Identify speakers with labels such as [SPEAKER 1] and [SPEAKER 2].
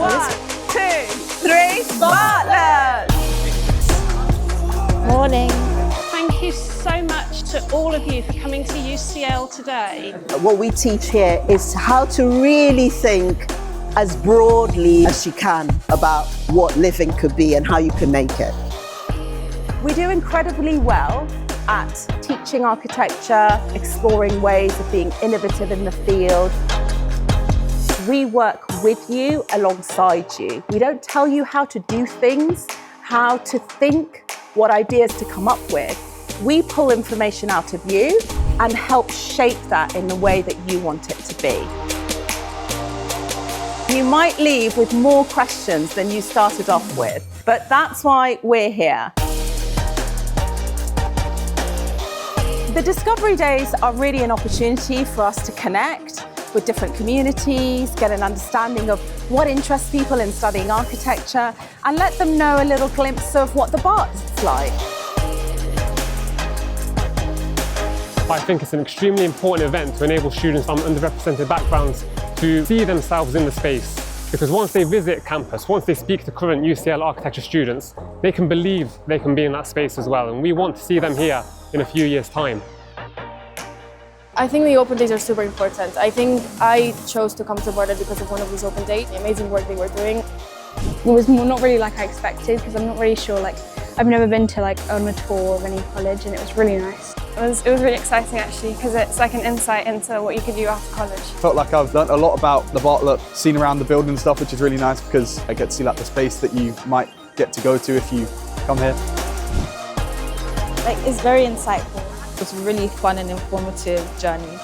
[SPEAKER 1] 1, 2, 3, Bartlett!
[SPEAKER 2] Morning.
[SPEAKER 3] Thank you so much to all of you for coming to UCL today.
[SPEAKER 1] What we teach here is how to really think as broadly as you can about what living could be and how you can make it. We do incredibly well at teaching architecture, exploring ways of being innovative in the field. We work with you, alongside you. We don't tell you how to do things, how to think, what ideas to come up with. We pull information out of you and help shape that in the way that you want it to be. You might leave with more questions than you started off with, but that's why we're here. The Discovery Days are really an opportunity for us to connect with different communities, get an understanding of what interests people in studying architecture, and let them know a little glimpse of what the Bart's like.
[SPEAKER 4] I think it's an extremely important event to enable students from underrepresented backgrounds to see themselves in the space. Because once they visit campus, once they speak to current UCL architecture students, they can believe they can be in that space as well. And we want to see them here in a few years' time.
[SPEAKER 5] I think the open days are super important. I think I chose to come to Bartlett because of one of these open days, the amazing work they were doing.
[SPEAKER 2] It was not really like I expected because I'm not really sure, I've never been to on a tour of any college, and it was really nice.
[SPEAKER 6] It was really exciting actually, because it's like an insight into what you could do after college.
[SPEAKER 7] Felt like I've learnt a lot about the Bartlett, seen around the building and stuff, which is really nice because I get to see the space that you might get to go to if you come here.
[SPEAKER 2] It's very insightful.
[SPEAKER 8] It was a really fun and informative journey.